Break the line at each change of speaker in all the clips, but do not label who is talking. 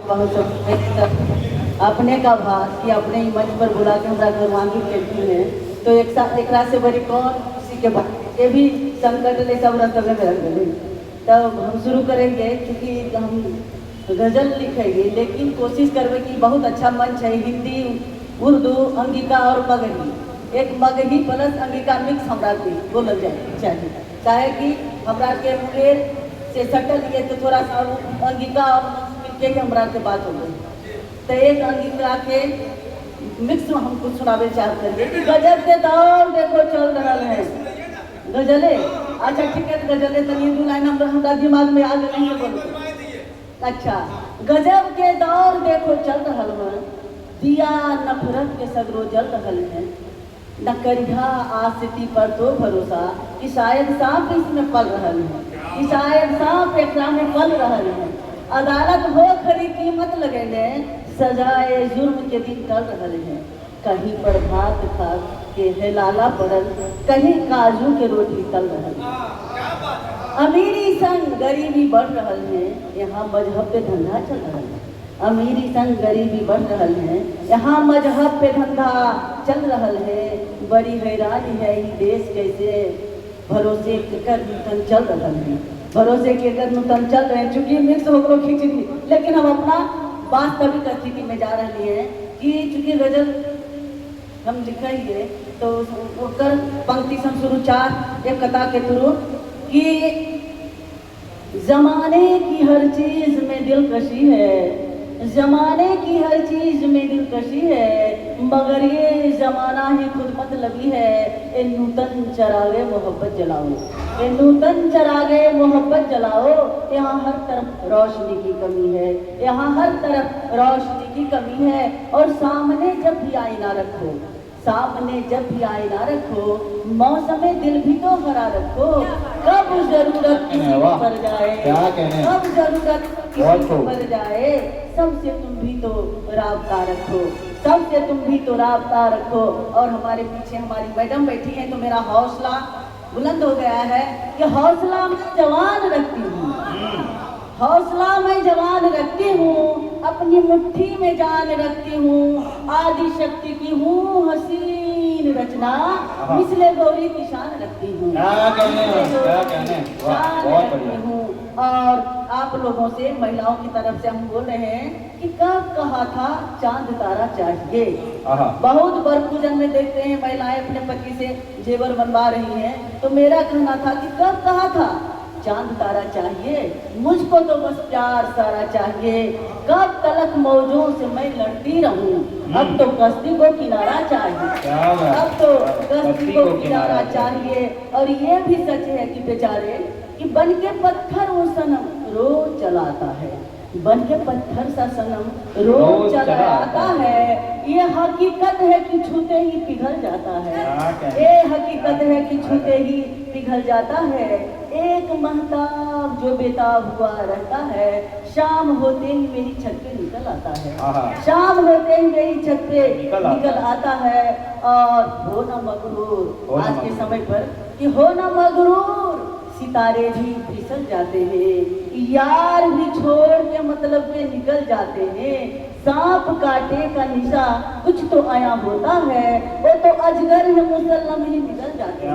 बहुत सब अपने का भाग कि अपने ही मंच पर बुला के हमारा गर्वान्वित करती है। तो एक रात से बड़ी कौन किसी के बाद ये भी संकट ले सब रस्तवे में रख गए। तब हम शुरू करेंगे क्योंकि हम गज़ल लिखेंगे, लेकिन कोशिश करवे कि बहुत अच्छा मंच है, हिंदी उर्दू अंगिका और मगही, एक मगही प्लस अंगिका मिक्स हमरा के बोलल जाए चाहिए, काहे कि हमरा के मुंगेर से सटल लिए तो थोड़ा सा अंगिका और मिलके ही हमरा के बात हो गई। तो एक अंगिका के मिक्स में हम कुछ सुनावे चाहते हैं कि गजब के दौर देखो चल रहा है। गजले अच्छा ठीक है, गजले तनी दू लाइन हमरा दिमाग में आ गई है बोलो। अच्छा, गजब के दौर देखो चल रहा है, दिया नफरत के सगरो जल रहल है, न करिहा आसिती पर तो भरोसा कि शायद सांप इसमें पल रहल है, कि शायद सांप एकरा में पल रहल है। अदालत हो खरी कीमत लगेले, सजाए जुर्म के दिन टल रहल है, कहीं पर भात खा के है लाला पड़ल, कहीं काजू के रोटी तल रहल है। अमीरी संग गरीबी बढ़ रहल है, यहाँ मजहब पे धंधा चल रहा है। अमीरी संग गरीबी बढ़ रहल है, यहाँ मजहब पे धंधा चल रहल है। बड़ी हैरानी है ये देश कैसे भरोसे के कर नूतन चल रहल है, भरोसे के कर नूतन चल रहे हैं। चूंकि मिक्स हो गए खिचड़ी, लेकिन हम अपना वास्तविक स्थिति में जा रही है कि चूंकि गजल हम लिखेंगे तो ओकर पंक्ति से शुरू चार एक कथा के थ्रू कि जमाने की हर चीज में दिलकशी है, जमाने की हर चीज में दिलकशी है, मगर ये जमाना ही खुद मतलबी है। ए नूतन चरागे मोहब्बत जलाओ, ए नूतन चरागे मोहब्बत जलाओ। यहाँ हर तरफ रोशनी की कमी है, यहाँ हर तरफ रोशनी की कमी है। और सामने जब भी आईना रखो, सामने जब भी आईना रखो, मौसम दिल भी तो हरा रखो। कब जरूरत किसी को पड़ जाए, कब जरूरत किसी को पड़ जाए, सबसे तुम भी तो राबता रखो, सबसे तुम भी तो राबता रखो। और हमारे पीछे हमारी मैडम बैठी हैं, तो मेरा हौसला बुलंद हो गया है कि हौसला मैं जवान रखती हूँ, हौसला मैं जवान रखती हूँ, अपनी मुट्ठी में जान रखती हूँ। आदि शक्ति की हूँ हसीन रचना, मिसले गौरी की शान रखती हूँ, और आप लोगों से महिलाओं की तरफ से हम बोल रहे हैं कि कब कहा था चांद तारा चाहिए। बहुत बार पूजन में देखते हैं महिलाएं अपने पति से जेवर बनवा रही हैं, तो मेरा कहना था कि कब कहा था चांद तारा चाहिए, मुझको तो बस प्यार सारा चाहिए। कब तलक मौजों से मैं लड़ती रहूं, अब तो कश्ती को किनारा चाहिए, अब तो कश्ती को किनारा चाहिए। और ये भी सच है कि बेचारे कि बन के पत्थर वो सनम रोज चलाता है, बन के पत्थर सा सनम रोज चलाता है। ये हकीकत है कि छूते ही पिघल जाता है, ये हकीकत है कि छूते ही पिघल जाता है। एक महताब जो बेताब हुआ रहता है, शाम होते ही मेरी छत पे निकल आता है, शाम होते ही मेरी छत पे निकल आता है। और हो ना मगरूर आज के समय पर कि हो ना मगरूर, सितारे भी फिसल जाते हैं, यार भी छोड़ के मतलब पे निकल जाते हैं। सांप काटे का निशा कुछ तो आया होता है, वो तो अजगर है मुसल्लम ही निकल जाते हैं,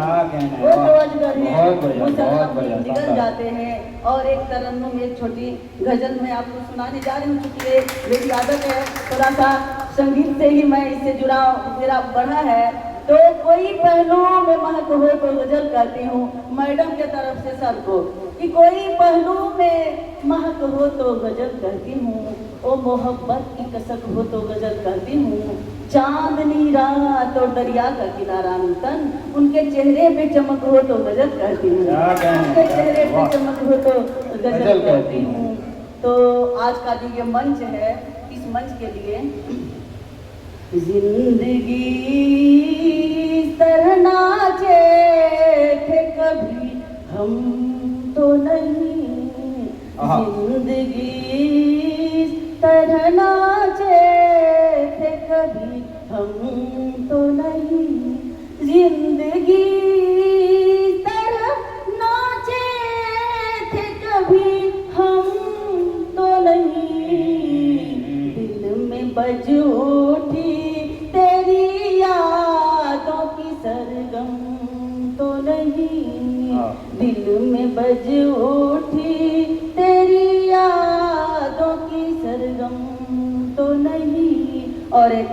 वो तो अजगर है मुसल्लम ही निकल जाते हैं। और एक तरन्नुम, एक छोटी गजल मैं आपको सुनाने जा रही हूँ, चूंकि मेरी आदत है थोड़ा सा संगीत से ही मैं इससे जुड़ा मेरा बढ़ा है। तो कोई पहलू में महक हो तो गजल कहती हूँ मैडम के तरफ से सर को, कि कोई पहलू में महक हो तो गजल कहती हूँ, ओ मोहब्बत की कसक हो तो गजल कहती हूँ। चांदनी रात और दरिया का किनारा नूतन, उनके चेहरे पे चमक हो तो गजल कहती हूँ, उनके चेहरे पे चमक हो तो गजल कहती हूँ। तो आज का जो ये मंच है, इस मंच के लिए जिंदगी तरह नाचे थे कभी हम तो नहीं, जिंदगी तरह नाचे थे कभी हम तो नहीं, जिंदगी तरह नाचे थे कभी हम तो नहीं। बज उठी तेरी यादों की सरगम तो नहीं, दिल में बज उठी तेरी यादों की सरगम तो नहीं। और एक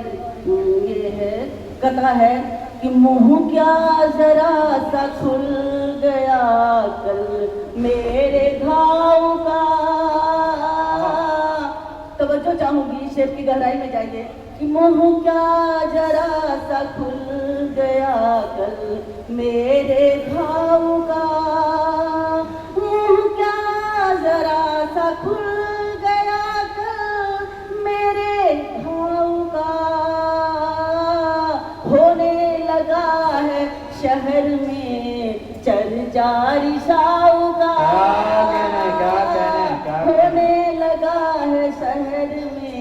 ये है कथा है कि मुंह क्या जरा सा खुल गया कल मेरे घाव का। तवज्जो चाहूंगी, शेर की गहराई में जाइए कि मुंह क्या जरा सा खुल गया कल मेरे घाव का, मुंह क्या जरा सा खुल गया कल मेरे घाव का। होने लगा है शहर में चर्चा रिसाव का, होने लगा है शहर में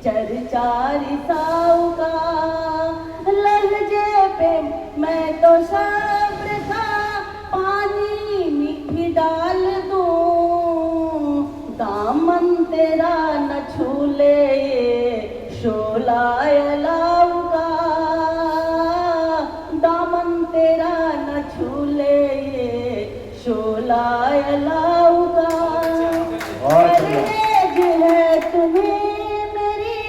चर्चा रिसाव का। लहजे पे मैं तो सब्र का पानी मीठी डाल दूं, दामन तेरा न छूले शोला अलाव का, दामन तेरा न छूले शोला अलाव का। परहेज है तुम्हें मेरी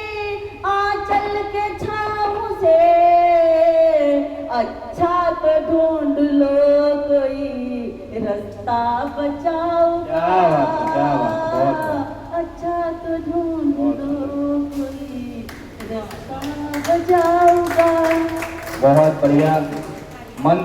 आंचल के छाँव से, अच्छा तो ढूंढ लो कोई रास्ता बचाओ का, अच्छा तो ढूंढ लो कोई रास्ता बचाओ का।
बहुत बढ़िया मंत्र।